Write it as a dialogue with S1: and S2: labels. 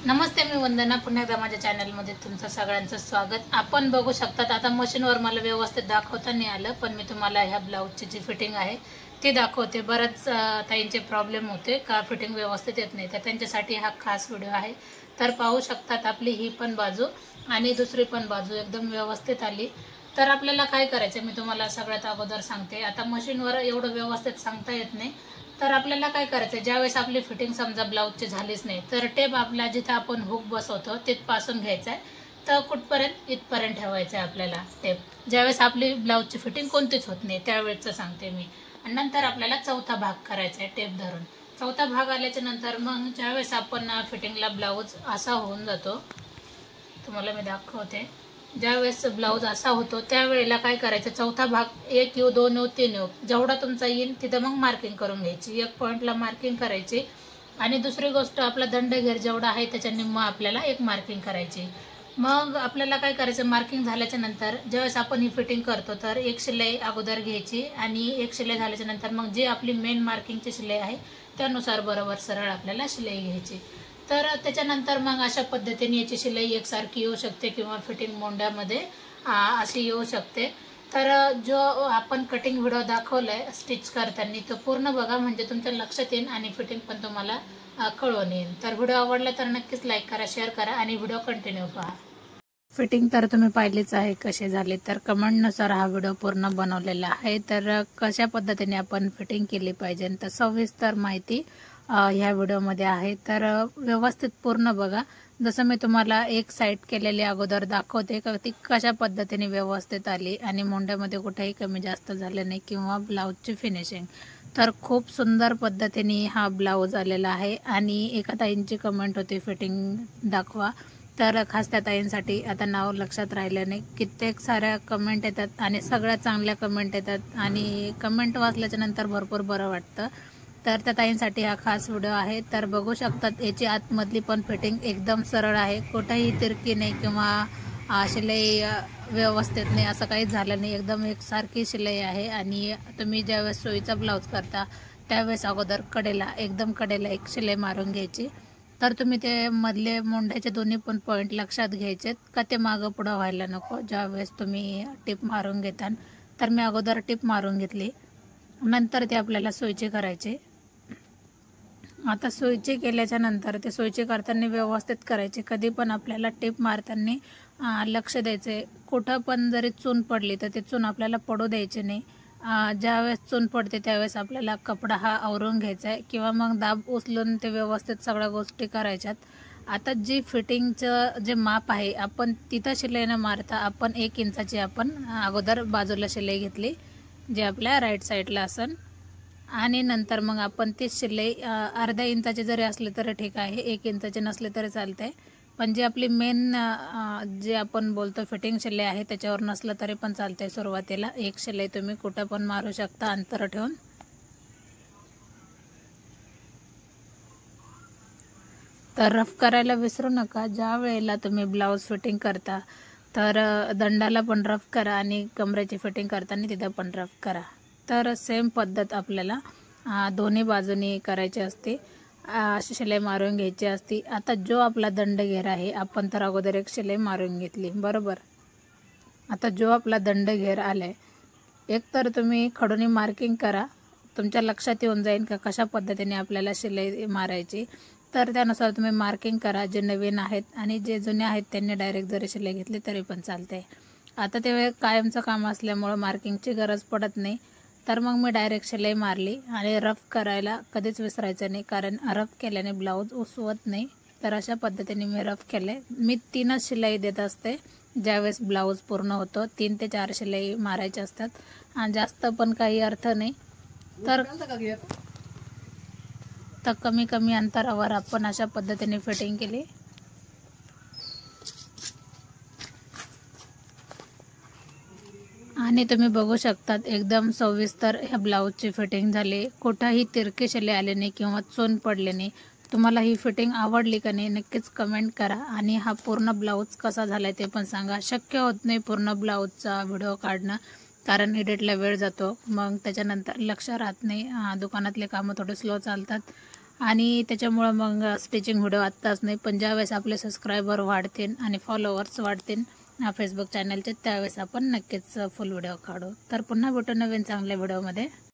S1: नमस्ते, मी वंदना. पुन्हा एकदा माझ्या चॅनलमध्ये तुमचं सगळ्यांचं स्वागत. आपण बघू शकतात आता मशीनवर मला व्यवस्थित दाखवता नाही आलं, पण मी तुम्हाला ह्या ब्लाऊजची जी फिटिंग आहे ती दाखवते. बरंच ताईंचे प्रॉब्लेम होते का फिटिंग व्यवस्थित येत नाही, तर त्यांच्यासाठी हा खास व्हिडिओ आहे. तर पाहू शकतात आपली ही पण बाजू आणि दुसरी पण बाजू एकदम व्यवस्थित आली. तर आपल्याला काय करायचं मी तुम्हाला सगळ्यात अगोदर सांगते. आता मशीनवर एवढं व्यवस्थित सांगता येत नाही, तर आपल्याला काय करायचं, ज्यावेळेस आपली फिटिंग समजा ब्लाऊजची झालीच नाही, तर टेप आपला जिथं आपण हुक बसवतो तिथपासून घ्यायचा आहे, तर कुठपर्यंत इथपर्यंत ठेवायचं आहे आपल्याला टेप. ज्यावेळेस आपली ब्लाऊजची फिटिंग कोणतीच होत नाही त्यावेळेचं सांगते मी. आणि नंतर आपल्याला चौथा भाग करायचा आहे टेप धरून. चौथा भाग आल्याच्या नंतर मग ज्यावेळेस आपण फिटिंगला ब्लाऊज असा होऊन जातो, तुम्हाला मी दाखवते. ज्यावेळेस ब्लाऊज असा होतो त्यावेळेला काय करायचं, चौथा भाग 1 येऊ 2 येऊ 3 येऊ जेवढा तुमचा येईल तिथं मग मार्किंग करून घ्यायची. एक पॉईंटला मार्किंग करायची. आणि दुसरी गोष्ट, आपला दंडघेर जेवढा आहे त्याच्या निम्म आपल्याला एक मार्किंग करायची. मग आपल्याला काय करायचं, मार्किंग झाल्याच्या नंतर ज्यावेळेस आपण ही फिटिंग करतो तर एक शिलाई अगोदर घ्यायची आणि एक शिलाई झाल्याच्या नंतर मग जी आपली मेन मार्किंगची शिलाई आहे त्यानुसार बरोबर सरळ आपल्याला शिलाई घ्यायची. तर त्याच्यानंतर मग अशा पद्धतीने याची शिलाई एकसारखी येऊ शकते किंवा फिटिंग मोंड्यामध्ये अशी येऊ शकते. तर जो आपण कटिंग व्हिडिओ दाखवलाय स्टिच करताना तो पूर्ण बघा, म्हणजे तुमच्या लक्षात येईल आणि फिटिंग पण तुम्हाला कळून येईल. तर व्हिडिओ आवडला तर नक्कीच लाईक करा, शेअर करा आणि व्हिडिओ कंटिन्यू पहा. फिटिंग तर तुम्ही पाहिलीच आहे कसे झाले, तर कमेंटनुसार हा व्हिडिओ पूर्ण बनवलेला आहे. तर कशा पद्धतीने आपण फिटिंग केली पाहिजे तर सविस्तर माहिती ह्या व्हिडिओमध्ये आहे. तर व्यवस्थित पूर्ण बघा. जसं मी तुम्हाला एक साईड केलेली अगोदर दाखवते का ती कशा पद्धतीने व्यवस्थित आली आणि मोंड्यामध्ये कुठेही कमी जास्त झालं नाही किंवा ब्लाऊजची फिनिशिंग. तर खूप सुंदर पद्धतीने हा ब्लाऊज आलेला आहे. आणि एका ताईंची कमेंट होती फिटिंग दाखवा, तर खास त्या ताईंसाठी आता नाव लक्षात राहिलं नाही, कित्येक साऱ्या कमेंट येतात आणि सगळ्या चांगल्या कमेंट येतात आणि कमेंट वाचल्याच्या नंतर भरपूर बरं वाटतं. तर त्या ताईंसाठी हा खास व्हिडिओ आहे. तर बघू शकतात याची आतमधली पण फिटिंग एकदम सरळ आहे, कुठेही तिरकी नाही किंवा शिलाई व्यवस्थित नाही असं काहीच झालं नाही. एकदम एकसारखी शिलाई आहे. आणि तुम्ही ज्यावेळेस सोयीचा ब्लाऊज करता त्यावेळेस अगोदर कडेला एकदम कडेला एक शिलाई मारून घ्यायची. तर तुम्ही ते मधले मोंढ्याचे दोन्ही पण पॉईंट लक्षात घ्यायचेत का ते मागं पुढं व्हायला नको ज्यावेळेस तुम्ही टिप मारून घेता. तर मी अगोदर टिप मारून घेतली, नंतर ते आपल्याला सोयीचे करायचे. आता सोयीचे केल्याच्या नंतर ते सोयीचे करताना व्यवस्थित करायचे. कधी पण आपल्याला टिप मारताना लक्ष द्यायचे, कुठं पण जरी चून पडली तर ते चून आपल्याला पडू द्यायचे नाही. ज्यावेळेस चून पडते त्यावेळेस आपल्याला कपडा हा आवरून घ्यायचा आहे किंवा मग दाब उचलून ते व्यवस्थित सगळ्या गोष्टी करायच्यात. आता जी फिटिंगचं जे माप आहे आपण तिथं शिलाई न मारता आपण 1 इंचाची आपण अगोदर बाजूला शिलाई घेतली जे आपल्या राईट साईडला असन. आणि नंतर मग आपण ती शिलाई अर्ध्या इंचाचे जरी असले तरी ठीक आहे, 1 इंचाचे नसले तरी चालते. पण जी आपली मेन जे आपण बोलतो फिटिंग शिलाई आहे त्याच्यावर नसलं तरी पण चालतंय. सुरुवातीला एक शिलाई तुम्ही कुठं पण मारू शकता अंतर ठेवून. तर रफ करायला विसरू नका. ज्या वेळेला तुम्ही ब्लाऊज फिटिंग करता तर दंडाला पण रफ करा आणि कमरेची फिटिंग करताना तिथं पण रफ करा. तर सेम पद्धत आपल्याला दोन्ही बाजूनी करायची असते. अशी शिलाई मारून घ्यायची असती. आता जो आपला दंडघेर आहे आपण तर अगोदर एक शिलाई मारून घेतली बरोबर. आता जो आपला दंडघेर आलाय, एक तर तुम्ही खडूनी मार्किंग करा, तुमच्या लक्षात येऊन जाईल का कशा पद्धतीने आपल्याला शिलाई मारायची. तर त्यानुसार तुम्ही मार्किंग करा. जे नवीन आहेत आणि जे जुने आहेत त्यांनी डायरेक्ट जरी शिलाई घेतली तरी पण चालते. आता ते कायमचं काम असल्यामुळं मार्किंगची गरज पडत नाही. तर मग मी डायरेक्ट शिलाई मारली आणि रफ करायला कधीच विसरायचं नाही, कारण रफ केल्याने ब्लाऊज उसवत नाही. तर अशा पद्धतीने मी रफ केले. मी 3च शिलाई देत असते ज्यावेळेस ब्लाऊज पूर्ण होतो. 3 ते 4 शिलाई मारायचे असतात आणि जास्त पण काही अर्थ नाही. तर कमी कमी अंतरावर आपण अशा पद्धतीने फिटिंग केली. आणि तुम्ही बघू शकतात एकदम सविस्तर ह्या ब्लाऊजची फिटिंग झाली. कुठंही तिरके शिलाई आले नाही किंवा चून पडले नाही. तुम्हाला ही फिटिंग आवडली का नाही नक्कीच कमेंट करा. आणि हा पूर्ण ब्लाऊज कसा झालाय ते पण सांगा. शक्य होत नाही पूर्ण ब्लाऊजचा व्हिडिओ काढणं, कारण एडिटला वेळ जातो, मग त्याच्यानंतर लक्ष राहत नाही. दुकानातले कामं थोडे स्लो चालतात आणि त्याच्यामुळं मग स्टिचिंग व्हिडिओ आत्ताच नाही, पण ज्यावेळेस आपले सबस्क्रायबर वाढतील आणि फॉलोअर्स वाढतील फेसबुक चॅनलचे, त्यावेळेस आपण नक्कीच फुल व्हिडिओ काढू. तर पुन्हा भेटू नवीन चांगल्या व्हिडिओमध्ये.